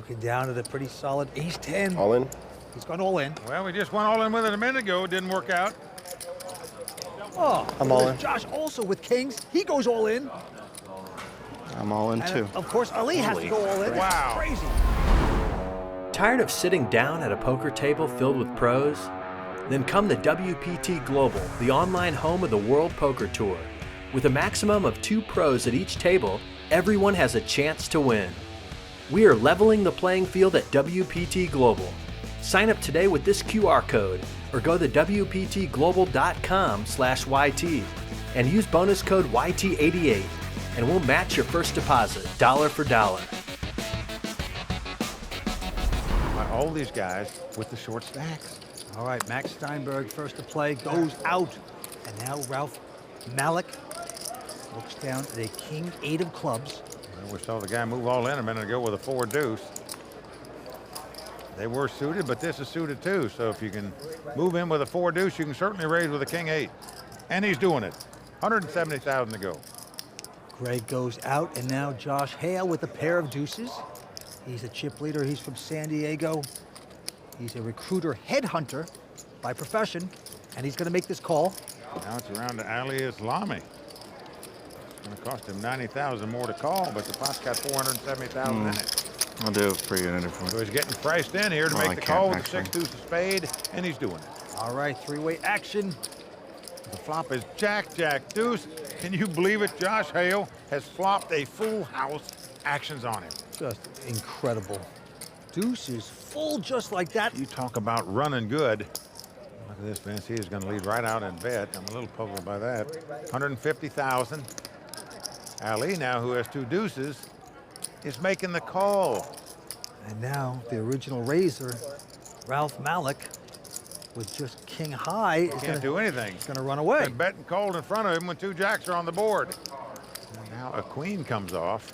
Looking down at a pretty solid ace-10. All in? He's gone all in. Well, we just went all in with it a minute ago. It didn't work out. Oh, I'm all in. Josh also with kings. He goes all in. I'm all in And too. of course, Ali has to go all in. Wow. That's crazy. Tired of sitting down at a poker table filled with pros? Then come to WPT Global, the online home of the World Poker Tour. With a maximum of 2 pros at each table, everyone has a chance to win. We are leveling the playing field at WPT Global. Sign up today with this QR code or go to WPTglobal.com/YT and use bonus code YT88 and we'll match your first deposit, dollar for dollar. All these guys with the short stacks. All right, Max Steinberg first to play, goes out. And now Ralph Malek looks down at a king-8 of clubs. Well, we saw the guy move all in a minute ago with a 4 deuce. They were suited, but this is suited too. So if you can move in with a 4 deuce, you can certainly raise with a king-8. And he's doing it. 170,000 to go. Greg goes out, and now Josh Hale with a pair of deuces. He's a chip leader. He's from San Diego. He's a recruiter headhunter by profession, and he's going to make this call. Now it's around to Ali Islami. It's going to cost him 90,000 more to call, but the pot's got 470,000 in it. I'll do a pretty good interview. So he's getting priced in here to Well, make I the call can't with the 6 actually. deuce of spade, and he's doing it. All right, three-way action. The flop is Jack, Jack, deuce. Can you believe it? Josh Hale has flopped a full house actions on him. Just incredible. Deuce is full just like that. You talk about running good. Look at this, Vince. He is going to lead right out in bet. I'm a little puzzled by that. 150,000. Ali, now who has 2 deuces, is making the call. And now the original raiser, Ralph Malek, with just king high, is Can't do anything. going to run away. Been betting cold in front of him when 2 jacks are on the board. And now a queen comes off.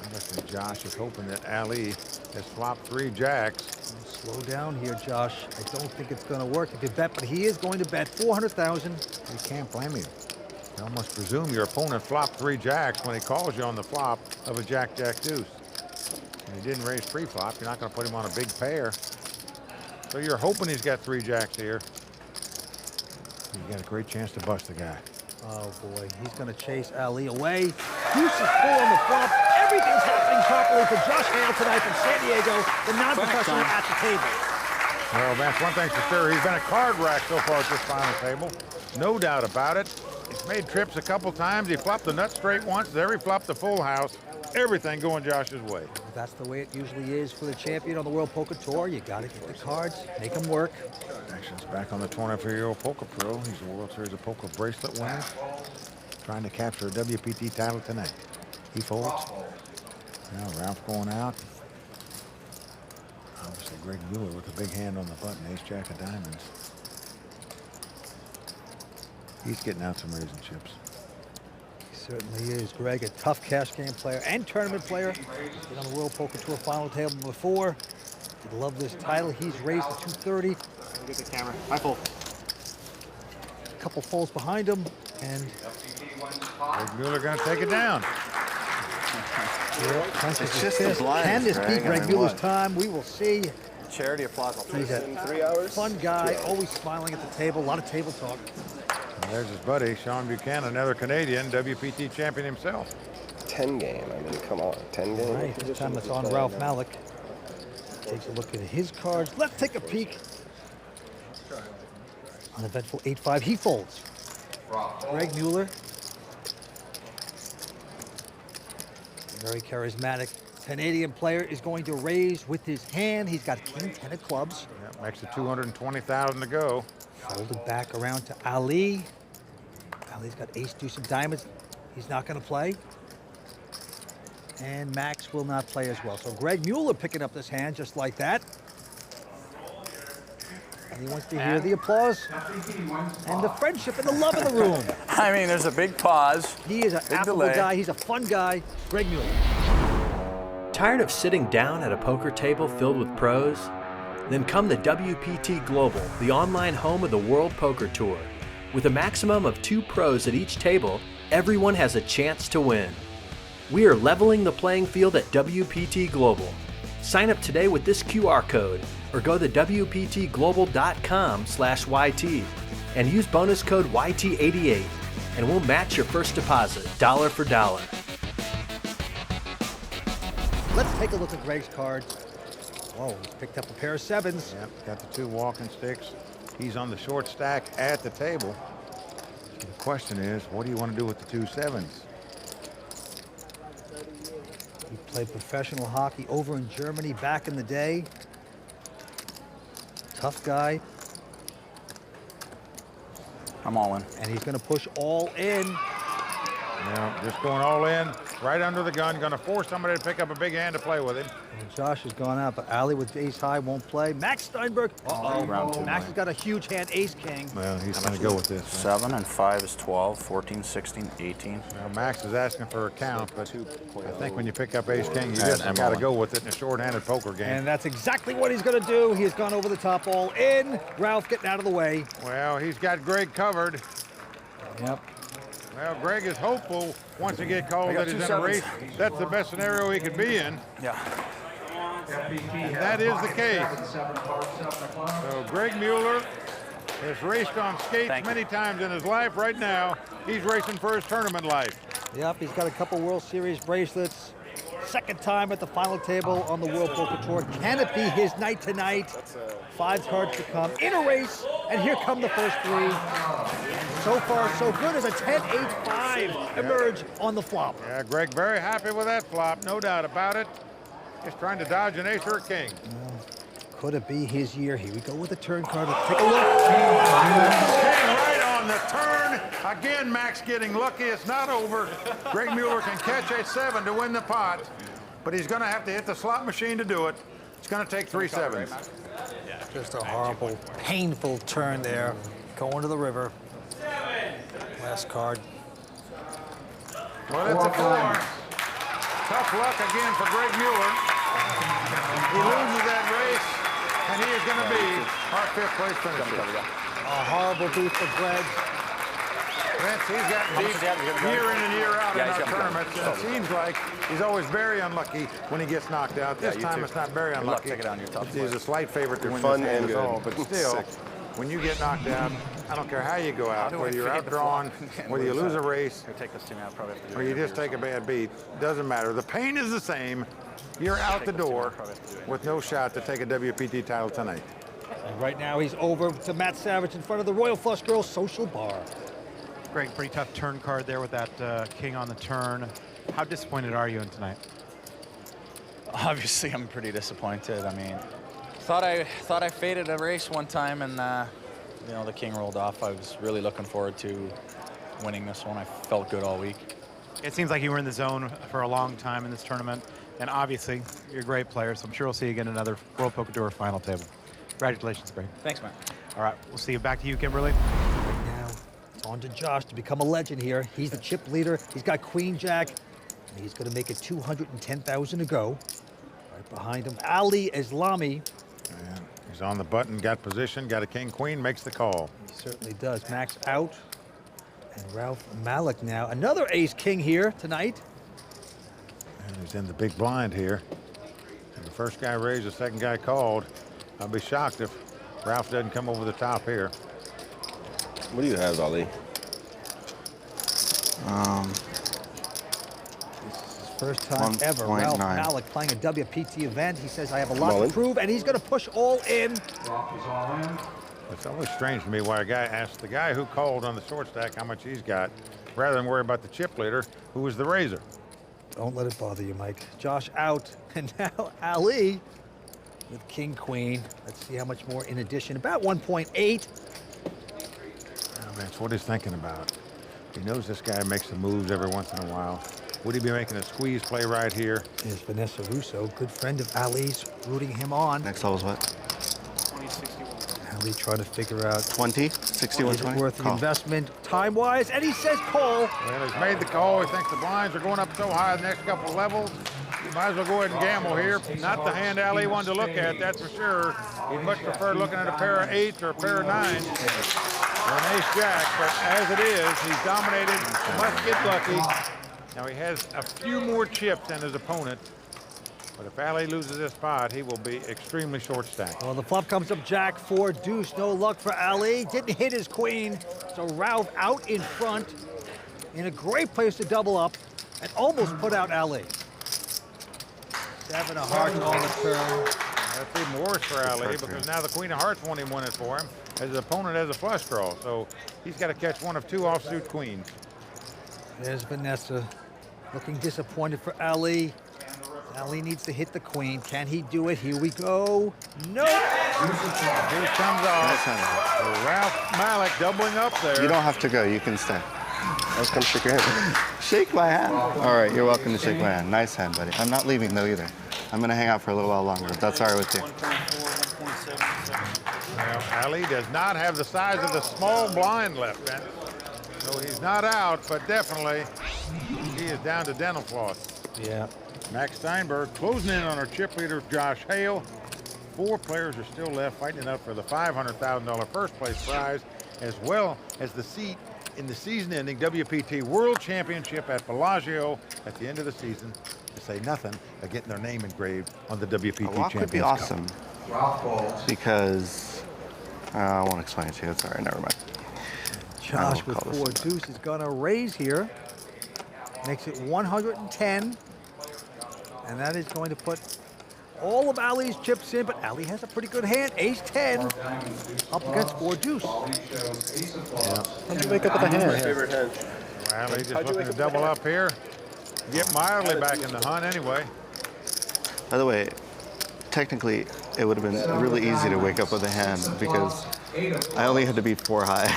I reckon Josh is hoping that Ali has flopped 3 jacks. Slow down here, Josh. I don't think it's going to work if you bet, but he is going to bet 400,000. You can't blame him. You almost presume your opponent flopped 3 jacks when he calls you on the flop of a jack, jack, deuce. And he didn't raise pre-flop. You're not going to put him on a big pair. So you're hoping he's got 3 jacks here. You got a great chance to bust the guy. Oh boy, he's going to chase Ali away. Deuce is full on the flop. Everything's happening properly for Josh Hale tonight from San Diego, the non-professional at the table. Well, Vance, one thing's for sure, he's been a card rack so far at this final table. No doubt about it. He's made trips a couple times. He flopped the nut straight once. There he flopped the full house. Everything going Josh's way. That's the way it usually is for the champion on the World Poker Tour. You got to get the cards, make them work. Action's back on the 24-year-old poker pro. He's a World Series of Poker bracelet winner. Trying to capture a WPT title tonight. He folds. Now Ralph going out. Obviously Greg Mueller with a big hand on the button. Ace Jack of diamonds. He's getting out some raisin chips. He certainly is. Greg, a tough cash game player and tournament player. Been on the World Poker Tour final table before. He'd love this title. He's raised to 230. Get the camera. I fold. A couple folds behind him, and Greg Mueller going to take it down. It's just the blinds, Can this Greg? be Greg I mean, Mueller's what? time? We will see. Charity applause. He's a in 3 hours. fun guy, always smiling at the table. A lot of table talk. And there's his buddy, Sean Buchanan, another Canadian, WPT champion himself. 10 game. I mean, come on. 10 game. All right, this time it's on Ralph Malek. Takes a look at his cards. Let's take a peek. Uneventful 8-5. He folds. Greg Mueller. Very charismatic Canadian player is going to raise with his hand. He's got king 10 of clubs. That makes it 220,000 to go. Folded back around to Ali. Ali's got ace deuce of diamonds. He's not going to play. And Max will not play as well. So Greg Mueller picking up this hand just like that. And he wants to hear the applause and the friendship and the love in the room. I mean, there's a big pause. He is an Big affable delay. guy. He's a fun guy. Greg Mueller. Tired of sitting down at a poker table filled with pros? Then come to WPT Global, the online home of the World Poker Tour. With a maximum of 2 pros at each table, everyone has a chance to win. We are leveling the playing field at WPT Global. Sign up today with this QR code or go to WPTglobal.com/YT and use bonus code YT88 and we'll match your first deposit dollar for dollar. Let's take a look at Greg's card. Whoa, he's picked up a pair of sevens. Yep, got the 2 walking sticks. He's on the short stack at the table. The question is, what do you want to do with the 2 sevens? He played professional hockey over in Germany back in the day. Tough guy. I'm all in. And he's going to push all in. Yeah, just going all in, right under the gun, going to force somebody to pick up a big hand to play with him. And Josh has gone out, but Ali with ace high won't play. Max Steinberg. Round 2. Max has got a huge hand, ace king. Well, he's going to go with this. 7 and 5 is 12, 14, 16, 18. Well, Max is asking for a count, but I think when you pick up ace king, you just got to go with it in a short-handed poker game. And that's exactly what he's going to do. He has gone over the top, all in. Ralph getting out of the way. Well, he's got Greg covered. Yep. Well, Greg is hopeful once he gets called that he's in a race. That's the best scenario he could be in. Yeah. And that is the case. So Greg Mueller has raced on skates many times in his life. Right now, he's racing for his tournament life. Yep, he's got a couple World Series bracelets. Second time at the final table on the World Poker Tour. Can it be his night tonight? 5 cards to come in a race, and here come the first 3. And so far, so good as a 10-8-5 emerge on the flop. Yeah, Greg very happy with that flop, no doubt about it. Just trying to dodge an ace or a king. Could it be his year? Here we go with the turn card. Let's take a look. King right on the turn. Again, Max getting lucky. It's not over. Greg Mueller can catch a 7 to win the pot, but he's going to have to hit the slot machine to do it. It's going to take 3 sevens. Just a horrible, painful turn there. Going to the river. Last card. Well, it's a 4. Tough luck again for Greg Mueller. He loses that race, and he is going to be our 5th place finisher. A horrible beat for Greg. Vince, he's gotten beat year in and year out in our tournaments, and it seems like he's always very unlucky when he gets knocked out. This time it's not very unlucky. He's a slight favorite to win this game at all, but still, when you get knocked out, I don't care how you go out, whether you're outdrawn, whether you lose a race, or you just take a bad beat, doesn't matter. The pain is the same. You're out the door with no shot to take a WPT title tonight. And right now he's over to Matt Savage in front of the Royal Flush Girls Social Bar. Greg, pretty tough turn card there with that king on the turn. How disappointed are you in tonight? Obviously, I'm pretty disappointed. I mean, thought I faded a race one time, and you know, the king rolled off. I was really looking forward to winning this one. I felt good all week. It seems like you were in the zone for a long time in this tournament, and obviously you're a great player, so I'm sure we'll see you again in another World Poker Tour final table. Congratulations, Greg. Thanks, man. All right, we'll see you. Back to you, Kimberly. Now it's on to Josh to become a legend here. He's the chip leader. He's got Queen Jack, and he's going to make it 210,000 to go. Right behind him, Ali Islami. And he's on the button, got position, got a king queen, makes the call. He certainly does. Max out. And Ralph Malek now. Another ace king here tonight. And he's in the big blind here. And the first guy raised, the second guy called. I'll be shocked if Ralph doesn't come over the top here. What do you have, Ali? First time ever, 1.9. Ralph Malek playing a WPT event. He says, I have a lot to prove, and he's going to push all in. It's always strange to me why a guy asks the guy who called on the short stack how much he's got, rather than worry about the chip leader, who was the raiser. Don't let it bother you, Mike. Josh out, and now Ali with king, queen. Let's see how much more in addition. About 1.8. That's what he's thinking about. He knows this guy makes the moves every once in a while. Would he be making a squeeze play right here? Is Vanessa Russo, good friend of Ali's, rooting him on. Next level's what? 2061. Ali trying to figure out 20? 61, is it 20? worth the investment time-wise, and he says call. Well, he's made the call. He thinks the blinds are going up so high the next couple of levels. You might as well go ahead and gamble here. Not the hand Ali wanted to look at, that's for sure. He'd much prefer looking at a pair of 8s or a pair of 9s. Or an ace-jack, but as it is, he's dominated, must get lucky. Now he has a few more chips than his opponent, But if Ali loses this pot, he will be extremely short stacked. Well, the flop comes up Jack 4 deuce. No luck for Ali. Didn't hit his queen. So Ralph out in front in a great place to double up and almost put out Ali. 7 of hearts on the turn. That's even worse for Ali because now the queen of hearts won't even win it for him as his opponent has a flush draw. So he's got to catch one of 2 offsuit queens. There's Vanessa looking disappointed for Ali. Ali needs to hit the queen. Can he do it? Here we go. Nope. Here comes off. Ralph Malek doubling up there. You don't have to go. You can stay. I was gonna shake your hand. Shake my hand. All right, you're welcome to shake my hand. Nice hand, buddy. I'm not leaving though either. I'm gonna hang out for a little while longer if that's all right with you. Well, Ali does not have the size of the small blind left, man. So he's not out, but definitely he is down to dental floss. Yeah. Max Steinberg closing in on our chip leader, Josh Hale. 4 players are still left fighting it up for the $500,000 first place prize, as well as the seat in the season-ending WPT World Championship at Bellagio at the end of the season, to say nothing of getting their name engraved on the WPT A walk Champions would be Cup. awesome because I won't explain it to you. It's all right. Never mind. Josh with call this 4 one deuce is gonna raise here. Makes it 110. And that is going to put all of Ali's chips in, but Ali has a pretty good hand. Ace 10 up against 4 deuce. How'd you wake up with a hand? Favorite hand. Well, he's just looking to double up here. Get mildly back in the hunt anyway. By the way, technically, it would have been really easy to wake up with a hand because I only had to beat 4 high.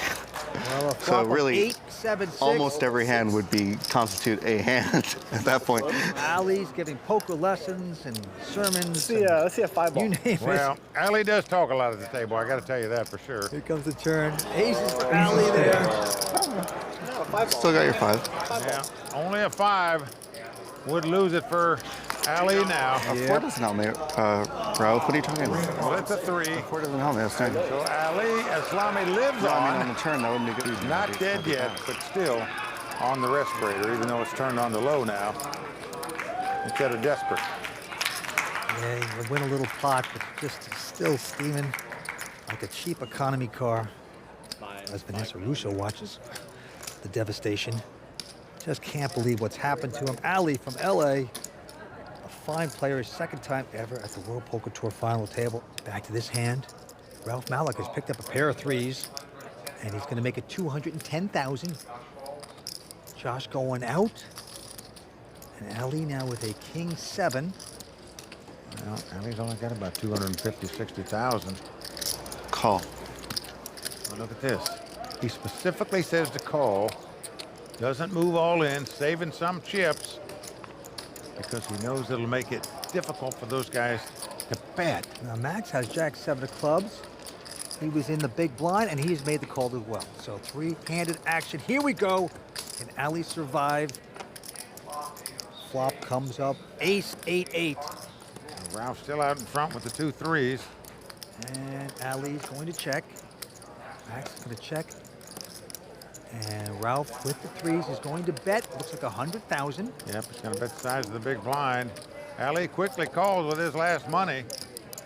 Well, a So flop of really, 8, 7, 6. almost every hand would constitute a hand at that point. Ali's giving poker lessons and sermons. Let's see a 5 ball. You name Well, Ali does talk a lot at the table. I got to tell you that for sure. it. Here comes the turn. Aces for Ali there. Still got your 5. Yeah, only a 5 would lose it for Ali now. 4 doesn't help me. Ralph, what are you talking about? Well, it's a 3. 4 doesn't help me. That's fine. So Ali Islami lives No, I mean, on on. the turn, that wouldn't be good. He's not dead yet, but still on the respirator, even though it's turned on the low now instead of desperate. Yeah, you win a little pot, but just still steaming like a cheap economy car. As Vanessa Russo watches the devastation. Just can't believe what's happened to him. Ali from LA, a fine player, his 2nd time ever at the World Poker Tour final table. Back to this hand. Ralph Malek has picked up a pair of 3s, and he's going to make it 210,000. Josh going out, and Ali now with a king 7. Well, Ali's only got about 250, 60,000. Call. Well, look at this. He specifically says to call, doesn't move all in, saving some chips because he knows it'll make it difficult for those guys to bet. Now Max has Jack 7 of clubs. He was in the big blind, and he's made the call as well. So 3-handed action. Here we go. Can Ali survive? Flop comes up. Ace 8-8. And Ralph's still out in front with the 2 3s. And Ali's going to check. Max is going to check. And Ralph with the 3s is going to bet. Looks like 100,000. Yep, he's going to bet the size of the big blind. Ali quickly calls with his last money.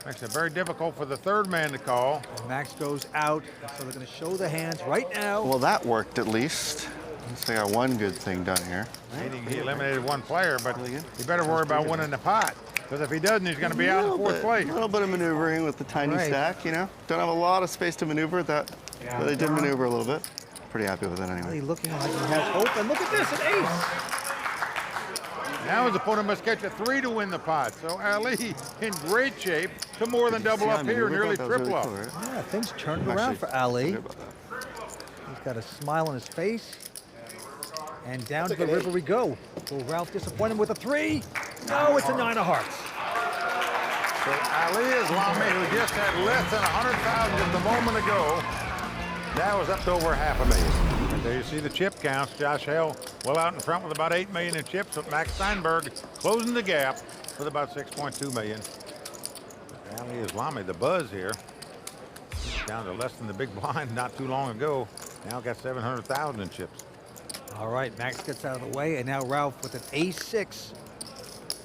Makes it very difficult for the 3rd man to call. And Max goes out. So they're going to show the hands right now. Well, that worked at least. At least I got one good thing done here. Meaning he eliminated 1 player, but Really good. he better worry about winning the pot. Because if he doesn't, he's going to be out in 4th place. A little bit of maneuvering with the tiny Right. stack, you know. Don't have a lot of space to maneuver that, but they did maneuver a little bit. Pretty happy with it Ali anyway. looking like he has hope. And look at this, an ace. Now his opponent must catch a 3 to win the pot. So Ali in great shape to more than double up here, nearly triple up. Yeah, things turned I'm around actually for Ali. good about that. He's got a smile on his face. And down to the river we go. Will Ralph disappoint him with a 3? No, it's a 9 of hearts. So Ali Islami, who just had less than 100,000 just a moment ago, now is up to over $500,000. And there you see the chip counts. Josh Hale well out in front with about 8 million in chips, with Max Steinberg closing the gap with about 6.2 million. Ali Islami, the buzz here, down to less than the big blind not too long ago. Now got 700,000 in chips. All right, Max gets out of the way, and now Ralph with an ace 6.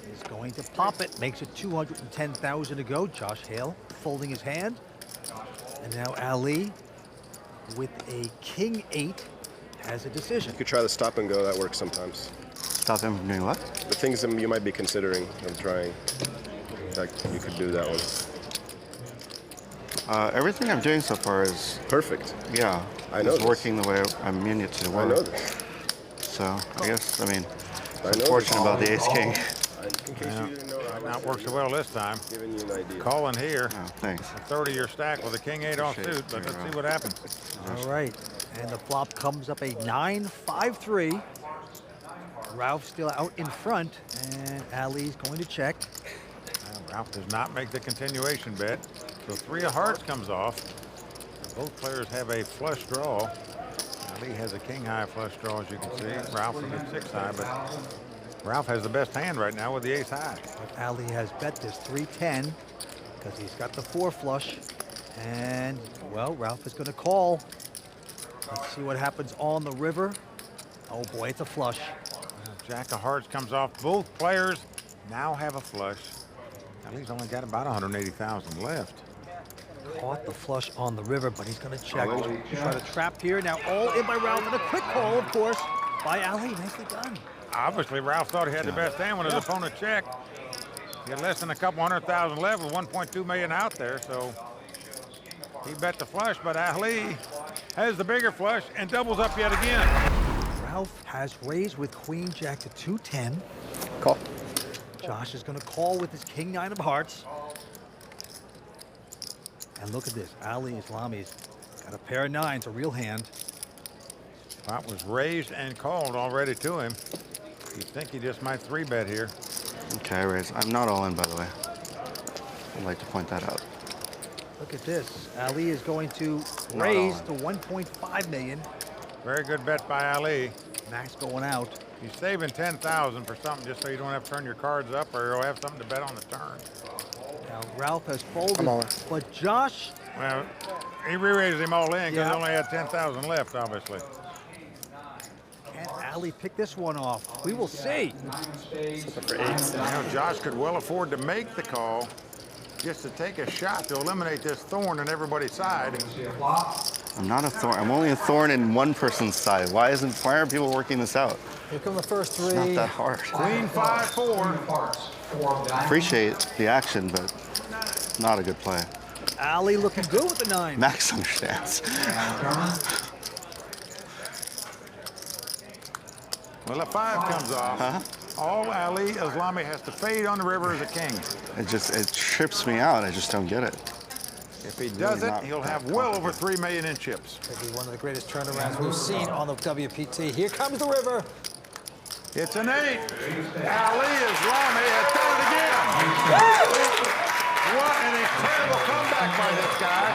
He's going to pop it. Makes it 210,000 to go. Josh Hale folding his hand. And now Ali with a king 8 has a decision. You could try the stop and go. That works sometimes. Stop him from doing what? The things that you might be considering of trying. Like you could do that one. Everything I'm doing so far is, Perfect. yeah, I know it's this. working the way I mean it to I work. know this. So I guess, I mean, I know unfortunate about the ace king. In case you didn't know, Not worked so well this time. giving you an idea. Calling here. Oh, thanks. A 30-year stack with a king 8 off Appreciate suit, it. but let's Very see well. what happens. All right. And the flop comes up a 9-5-3. Ralph still out in front, and Ali's going to check. Ralph does not make the continuation bet. So 3 of hearts comes off. Both players have a flush draw. Ali has a king high flush draw, as you can see. Ralph with a 6 high, but Ralph has the best hand right now with the ace high. But Ali has bet this 3-10 because he's got the 4 flush. And, well, Ralph is going to call. Let's see what happens on the river. Oh, boy, it's a flush. Jack of hearts comes off. Both players now have a flush. Ali's only got about 180,000 left. Caught the flush on the river, but he's going to check. Try to trap here. Now all in by Ralph, and a quick call, of course, by Ali. Nicely done. Obviously, Ralph thought he had the best hand when his opponent checked. He had less than a couple 100,000 left with 1.2 million out there, so he bet the flush, but Ali has the bigger flush and doubles up yet again. Ralph has raised with Queen Jack to 210. Call. Josh is going to call with his King 9 of hearts. And look at this. Ali Islami's got a pair of 9s, a real hand. Pot was raised and called already to him. You'd think he just might 3-bet here. Okay, I raise. I'm not all in, by the way. I'd like to point that out. Look at this. Ali is going to Not raise all to 1.5 million. Very good bet by Ali. Max going out. He's saving 10,000 for something just so you don't have to turn your cards up or you'll have something to bet on the turn. Now Ralph has folded, I'm all in. but Josh, Well, he re-raised him all in because Yeah. he only had 10,000 left, obviously. can Ali pick this one off? We will see. For 8. You know, Josh could well afford to make the call just to take a shot to eliminate this thorn on everybody's side. I'm not a thorn. I'm only a thorn in one person's side. Why aren't people working this out? Here come the first 3. It's not that hard. Queen 5-4. Appreciate the action, but not a good play. Ali looking good with the 9. Max understands. Well, a 5 comes off. All Ali Islami has to fade on the river as a king. It trips me out. I just don't get it. If he does it, not he'll that have well over 3 million in chips. Could be one of the greatest turnarounds we've seen on the WPT. Here comes the river. It's an 8. Ali Islami has done it again. What an incredible comeback by this guy.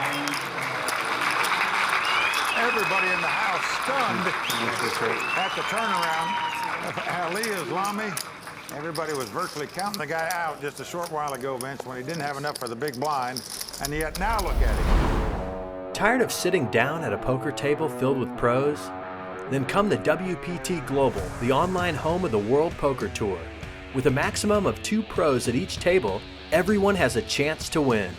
Everybody in the house stunned at the turnaround of Ali Islami. Everybody was virtually counting the guy out just a short while ago, Vince, when he didn't have enough for the big blind. And yet now look at him. Tired of sitting down at a poker table filled with pros? Then come to WPT Global, the online home of the World Poker Tour. With a maximum of 2 pros at each table, everyone has a chance to win.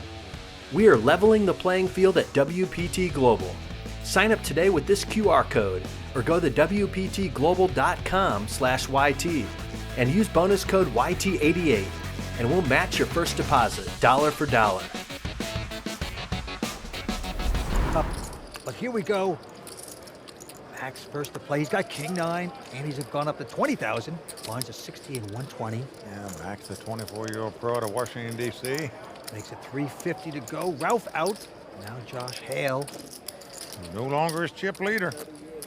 We are leveling the playing field at WPT Global. Sign up today with this QR code or go to WPTglobal.com/YT and use bonus code YT88 and we'll match your first deposit dollar for dollar. Up. But here we go. Max first to play. He's got King 9, and he's gone up to 20,000. Lines are 60 and 120. Yeah, Max, the 24-year-old pro out of Washington, D.C. Makes it 350 to go. Ralph out. Now Josh Hale. No longer his chip leader.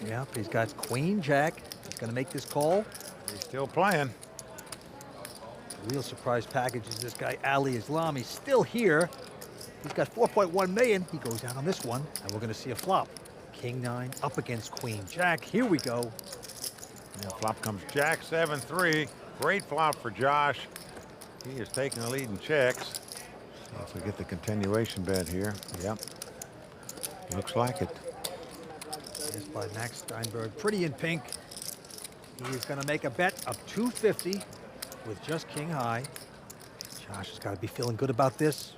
Yep, he's got Queen Jack. He's going to make this call. He's still playing. Real surprise package is this guy, Ali Islami, still here. He's got 4.1 million. He goes down on this one, and we're going to see a flop. King 9 up against Queen Jack. Here we go. Yeah, flop comes Jack 7-3. Great flop for Josh. He is taking the lead in checks. If we get the continuation bet here. Yep. Looks like it. This by Max Steinberg. Pretty in pink. He's going to make a bet of 250. with just king high. Josh has got to be feeling good about this.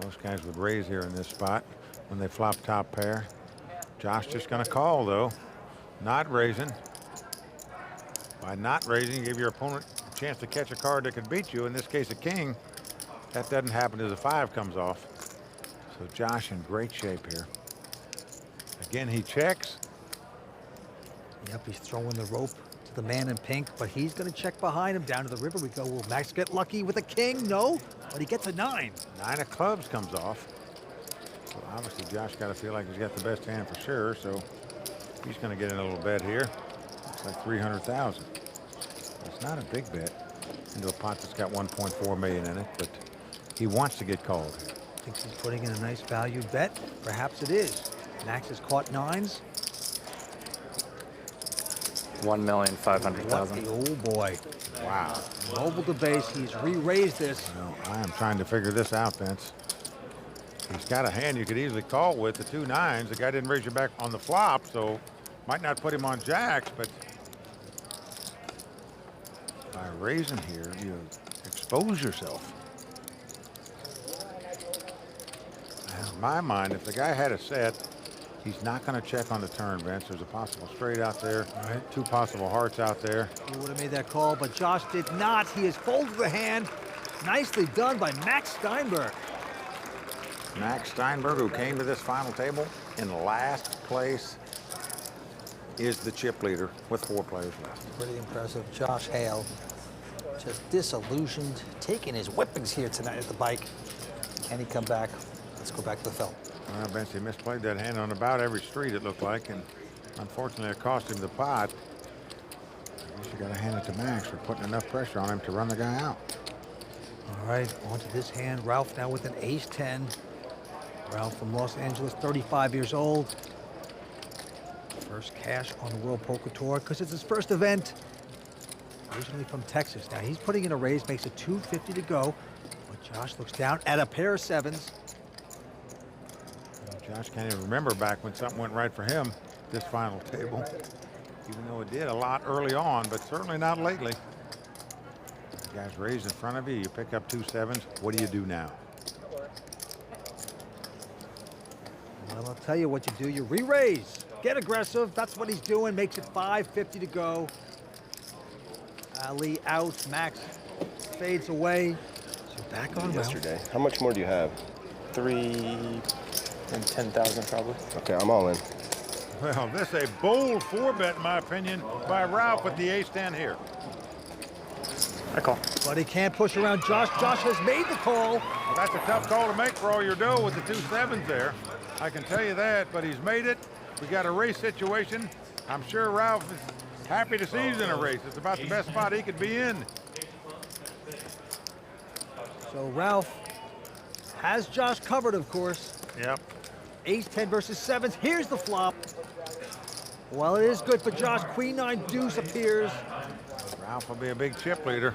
Most guys would raise here in this spot when they flop top pair. Josh just going to call, though. Not raising. By not raising, you give your opponent a chance to catch a card that could beat you, in this case a king. That doesn't happen as a 5 comes off. So Josh in great shape here. Again, he checks. Yep, he's throwing the rope to the man in pink, but he's going to check behind him. Down to the river we go. Will Max get lucky with a king? No, but he gets a 9. 9 of clubs comes off. So obviously Josh got to feel like he's got the best hand for sure. So he's going to get in a little bet here. It's like 300,000. It's not a big bet into a pot that's got 1.4 million in it, but he wants to get called. Thinks he's putting in a nice value bet. Perhaps it is. Max has caught 9s. 1,500,000. Oh boy. Wow. Mobile to base. He's re-raised this. I am trying to figure this out, Vince. He's got a hand you could easily call with the 2 9s. The guy didn't raise your back on the flop, so might not put him on jacks, but by raising here, you expose yourself. In my mind, if the guy had a set, he's not going to check on the turn, Vince. There's a possible straight out there, 2 possible hearts out there. He would have made that call, but Josh did not. He has folded the hand. Nicely done by Max Steinberg. Max Steinberg, who came to this final table in last place, is the chip leader with 4 players left. Pretty impressive. Josh Hale, just disillusioned, taking his whippings here tonight at the bike. Can he come back? Let's go back to the film. Well, Vince, he misplayed that hand on about every street, it looked like, and unfortunately it cost him the pot. I guess you got to hand it to Max for putting enough pressure on him to run the guy out. All right, on to this hand. Ralph now with an ace-10. Ralph from Los Angeles, 35 years old. First cash on the World Poker Tour because it's his first event. Originally from Texas. Now he's putting in a raise, makes it 250 to go. But Josh looks down at a pair of 7s. Josh can't even remember back when something went right for him this final table, even though it did a lot early on, but certainly not lately. The guy's raised in front of you, you pick up 2 7s. What do you do now? Well, I'll tell you what you do. You re-raise. Get aggressive. That's what he's doing. Makes it 550 to go. Ali out. Max fades away. So back on Yesterday. How much more do you have? 310,000 probably. Okay, I'm all in. Well, this is a bold 4-bet, in my opinion, by Ralph with the ace-10 here. I call. But he can't push around Josh. Josh has made the call. Well, that's a tough call to make for all your dough with the 2 7s there. I can tell you that, but he's made it. We got a race situation. I'm sure Ralph is happy to see he's in a race. It's about the best spot he could be in. So Ralph has Josh covered, of course. Yep. Ace-10 versus 7s. Here's the flop. Well, it is good for Josh. Queen-9 deuce appears. Ralph will be a big chip leader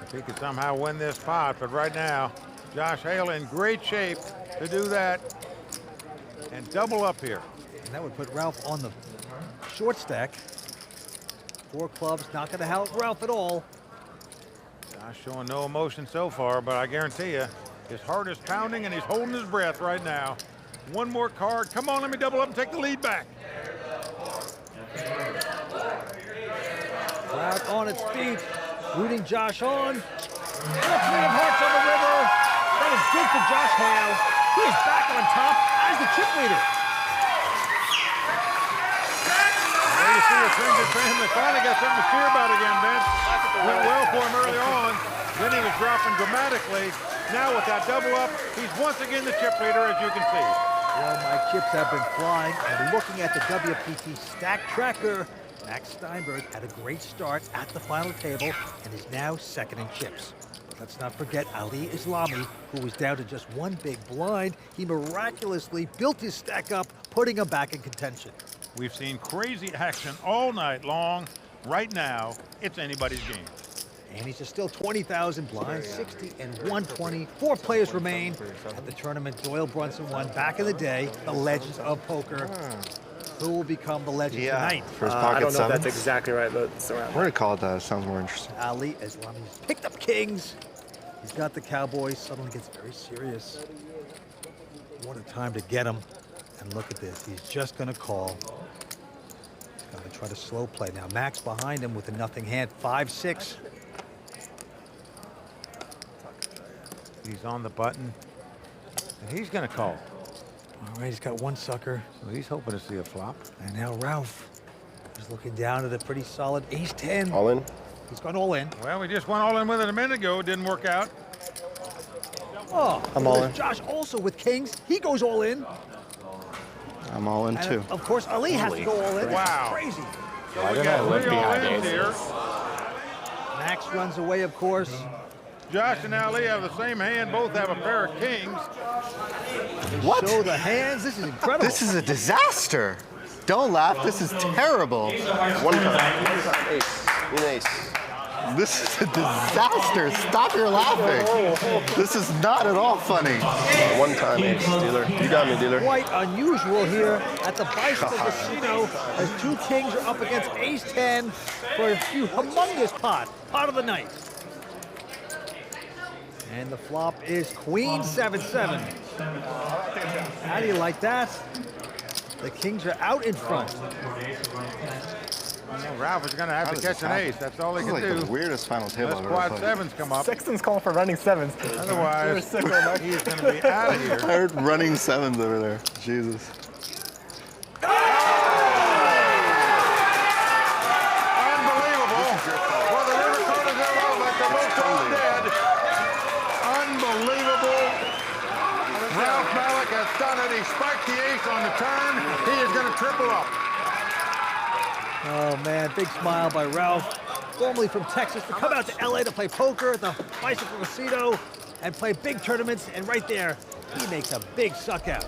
if he could somehow win this pot. But right now, Josh Hale in great shape to do that and double up here. And that would put Ralph on the short stack. 4 clubs, not going to help Ralph at all. Josh showing no emotion so far, but I guarantee you, his heart is pounding and he's holding his breath right now. One more card. Come on, let me double up and take the lead back. Crowd on its feet, rooting Josh on. And a 3 of hearts on the river. That is good for Josh Hale. He is back on top as the chip leader. There you see a thing for him. They finally got something to cheer about again, Vince. Went well for him early on. Then he was dropping dramatically. Now with that double up, he's once again the chip leader, as you can see. Well, my chips have been flying, and looking at the WPT stack tracker, Max Steinberg had a great start at the final table and is now second in chips. But let's not forget Ali Islami, who was down to just 1 big blind. He miraculously built his stack up, putting him back in contention. We've seen crazy action all night long. Right now, it's anybody's game. And he's still 20,000 blind, 60 and 120. 4 players remain at the tournament. Doyle Brunson won back in the day, the legends of poker. Who will become the legend Yeah, tonight? for his I pocket don't know if seven. that's exactly right, but it's around. We're gonna call it that. It sounds more interesting. Ali Islami's picked up kings. He's got the Cowboys. Suddenly gets very serious. What a time to get him. And look at this. He's just going to call. He's got to try to slow play. Now Max behind him with a nothing hand. 5-6. He's on the button, and he's going to call. All right, he's got one sucker. So he's hoping to see a flop. And now Ralph is looking down at a pretty solid ace-10. All in? He's gone all in. Well, we just went all in with it a minute ago. It didn't work out. Oh, I'm look all at in. Josh also with kings. He goes all in. I'm all in And too. of course, Ali has to go all in. Wow. Crazy. So we got left 3 behind all-ins aces. here. Max runs away, of course. Josh and Ali have the same hand. Both have a pair of kings. What? Show the hands. This is incredible. This is a disaster. Don't laugh. This is terrible. One time ace. Queen ace. This is a disaster. Stop your laughing. This is not at all funny. One time ace, dealer. You got me, dealer. Quite unusual here at the Bicycle Casino as two kings are up against ace-10 for a humongous pot of the night. And the flop is queen 7-7. How do you like that? The kings are out in front. Well, Ralph is going to have How to does catch this an happen? ace. That's all he This is can like do. the weirdest final table Unless I've ever quad played. sevens come up. Sexton's calling for running sevens. Otherwise, You're a sicko, Mark. he's going to be out of I here. heard running sevens over there. Jesus. Unbelievable. Well, the river caught his elbow like the most dead. Unbelievable. Ralph Malek has done it. He spiked the ace on the turn. He is going to triple up. Oh man, big smile by Ralph, formerly from Texas, to come out to LA to play poker at the Bicycle Casino and play big tournaments, and right there, he makes a big suck out.